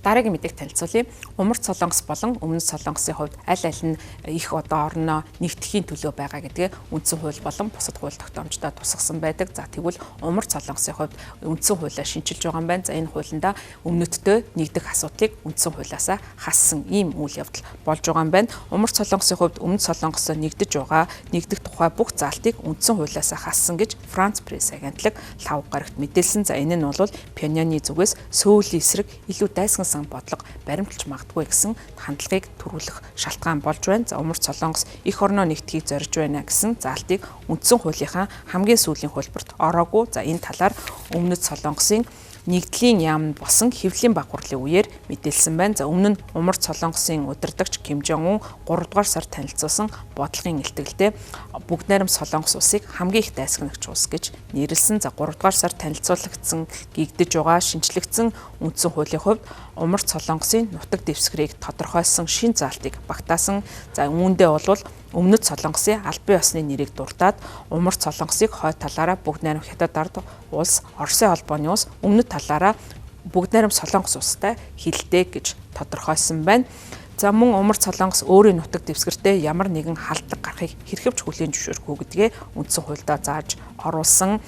дараагийн мэдээг танилцуулъя. Умард Солонгос болон Өмнөд Солонгосын хувьд аль нь их орноо нэгтгэхийн төлөө байгаа гэдгээ үндсэн хууль болон бусад хууль тогтоомжтой тусгасан байдаг. За тэгвэл Умард Солонгосын хувьд үндсэн хуулиа шинчилж байгаа юм байна. За энэ хуулиндаа өмнөддөө нэгдэх асуудлыг үндсэн хуулиасаа хассан ийм үйл явдал болж байгаа юм байна. Умард Солонгосын хувьд Өмнөд Солонгосоо нэгдэх тухай бүх заалтыг үндсэн хуулиасаа хассан гэж Франц пресс агентлаг 5 гарагт мэдээлсэн. За энэ нь бол Пхеньяны зүгээс Сөүлийн эсрэг илүү дайсагнсан бодлого баримталж магадгүй гэсэн хандлагыг төрүүлэх шалтгаан болж байна. За Умард Солонгос их орноо нэгтгэхийг зорж байна гэсэн заалтыг үндсэн хуулийнхаа хамгийн сүүлийн хөлбөрт ороогүй. За энэ талаар Өмнөд Солонгосын нэгдлийн яамд босон хэвлэлийн багварлын үеэр мэдээлсэн байна. За өмнө нь Умард Солонгосын удирдагч Ким Жон Ун 3 дугаар сард танилцуулсан бодлогын илтгэлдээ бүгд найрамд Солонгос улсыг хамгийн их дайсагнагч улс гэж нэрлсэн. За 3 дугаар сард танилцуулагдсан гэгдэж байгаа шинжлэгдсэн үндсэн хуулийн хувьд Умард Солонгосын нутаг дэвсгэрийг тодорхойлсон шин заалтыг багтаасан. За үүндээ бол Өмнөд Солонгосын албан ёсны нэрийг дурдаад Умард Солонгосыг хойд талаараа бүгд найрамд Хятад ард улс, Оросын холбооны улс, өмнөд талаараа бүгд найрамд Солонгос улстай хэлдэг гэж тодорхойлсон байна. За мөн Умард Солонгос өөрийн нутаг дэвсгэртээ ямар нэгэн халдлага гарахыг хэрхэвч хүлээн зөвшөөрөхгүй гэдгээ үндсэн хуульдаа зааж оруулсан.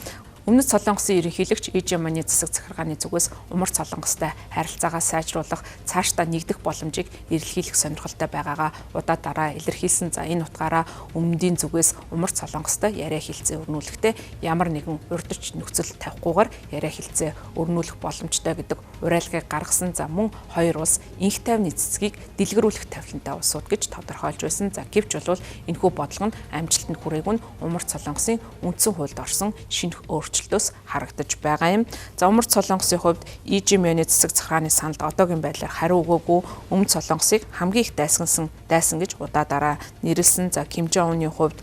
Өмнөд Солонгосын ерөнхийлөгч Ижиманы засаг захиргааны зүгээс Умард Солонгостой харилцаагаа сайжруулах, цаашдаа нэгдэх боломжийг эрэлхийлэх сонирхолтой байгаагаа удаа дараа илэрхийлсэн. За энэ утгаараа өмнөдийн зүгээс Умард Солонгостой яриа хэлцээ өрнүүлэхдээ ямар нэгэн урьдчилан нөхцөл тавихгүйгээр яриа хэлцээ өрнүүлэх боломжтой гэдэг уриалгыг гаргасан. За мөн хоёр улс инх тайвны цэцгийг дэлгэрүүлэх тавилантай улсууд гэж тодорхойлж байсан. За гэвч бол энэхүү бодлого нь амжилтанд хүрээгүй нь Умард Солонгосын үндсэн хуульд орсон шинэ өөрчлөлтөөс харагдаж байгаа юм. За Умард Солонгосын хувьд Ижиманы засаг захиргааны саналд одоогийн байдлаар хариу өгөөгүй, Өмнөд Солонгосыг хамгийн их дайсан гэж удаа дараа нэрлсэн. За Ким Жон Уны хувьд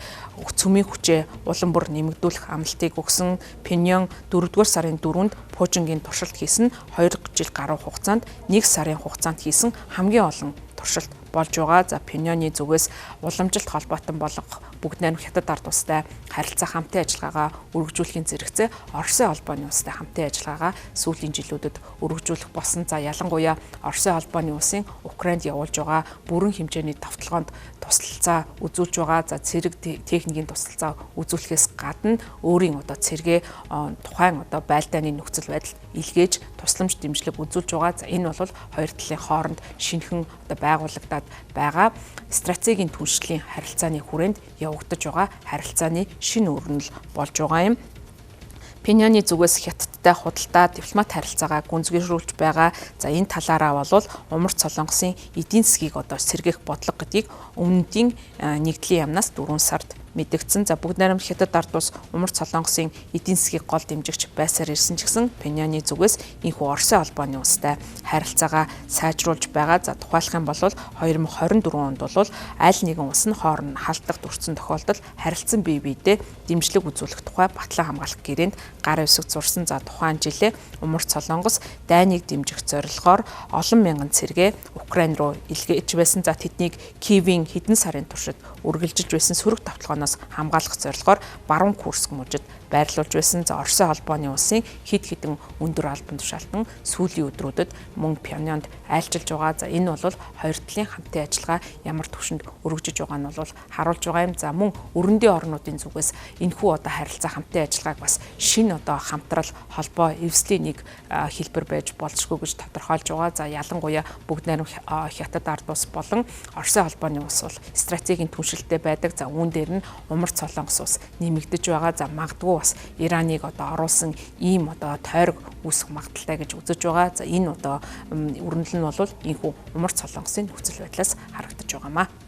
цөмийн хүчээ улам бүр нэмэгдүүлэх амлалтыг өгсөн. Пхеньян 4-р сарын 4-нд Пужингийн туршилт хийсэн 2 жил гаруй хугацаанд 1 сарын хугацаанд хийсэн хамгийн олон туршилт болж байгаа. За Пхеньяны зүгээс уламжилт холбоотой болгох бүгд найрамд Хятад ард улстай харилцаа хамтын ажиллагаагаа өргөжүүлэхийн зэрэгцээ Оросын холбооны улстай хамтын ажиллагаагаа сүүлийн жилүүдэд өргөжүүлэх болсон. За ялангуяа Оросын холбооны улсын Украинд явуулж байгаа бүрэн хэмжээний давталгоонд туслалцаа үзүүлж байгаа. За цэрэг техникийн туслалцаа үзүүлэхээс гадна өөрийн цэргээ тухайн байлдааны нөхцөл байдалд илгээж тусламж дэмжлэг үзүүлж байгаа. За энэ бол хоёр талын хооронд шинэхэн байгуулагдаад байгаа стратегийн түншлэлийн харилцааны хүрээнд явагдаж байгаа харилцааны шинэ өрнөл болж байгаа юм. Пхеньяны зүгээс Хятадтай худалдаа дипломат харилцаагаа гүнзгийрүүлж байгаа. За энэ талаараа бол Умард Солонгосын эдийн засгийг сэргээх бодлого гэдгийг өмнөдийн нэгдлийн яамнаас 4 сард мэдэгдсэн. За бүгд найрамд Хятад ард улс Умард Солонгосын эдийн засгийг гол дэмжигч байсаар ирсэн ч гэсэн Пхеньяны зүгээс энэхүү Оросын холбооны улстай харилцаагаа сайжруулж байгаа. За тухайлах юм бол 2024 онд бол аль нэгэн улс нь хооронд халдлагад өртсөн тохиолдолд харилцан бие биедээ дэмжлэг үзүүлэх тухай Батлан хамгаалах гэрээнд гар хэвсэг зурсан. За тухайн жилээ Умард Солонгос дайныг дэмжих зорилгоор олон мянган цэргээ Украин руу илгээж байсан. За тэднийг Киевийн хэдэн сарын туршид үргэлжилж байсан сөрөг давталгооноос хамгаалах зорилгоор баруун Курск мужид байрлуулж байсан. За Оросын холбооны улсын хэд хэдэн өндөр албан тушаалтан сүүлийн өдрүүдэд мөн Пхеньянд айлчилж байгаа. За энэ бол хоёр талын хамтын ажиллагаа ямар түвшинд өргөжиж байгаа нь бол харуулж байгаа юм. За мөн өрөндийн орнуудын зүгээс энэхүү харилцаа хамтын ажиллагааг бас шинэ хамтрал холбоо эвслийн нэг хэлбэр байж болзошгүй гэж тодорхойлж байгаа. За ялангуяа бүгд найрамд Хятад ард улс болон Оросын холбооны улс бол стратегийн түншилтэй байдаг. За үүн дээр нь Умард Солонгос улс нэмэгдэж байгаа. За магадгүй бас Ираныг оруулсан ийм тойрог үүсэх магадaltaй гэж үзэж байгаа. За энэ өрнөл нь бол энэхүү Умард Солонгосын нөхцөл байдлаас харагдаж байгаамаа.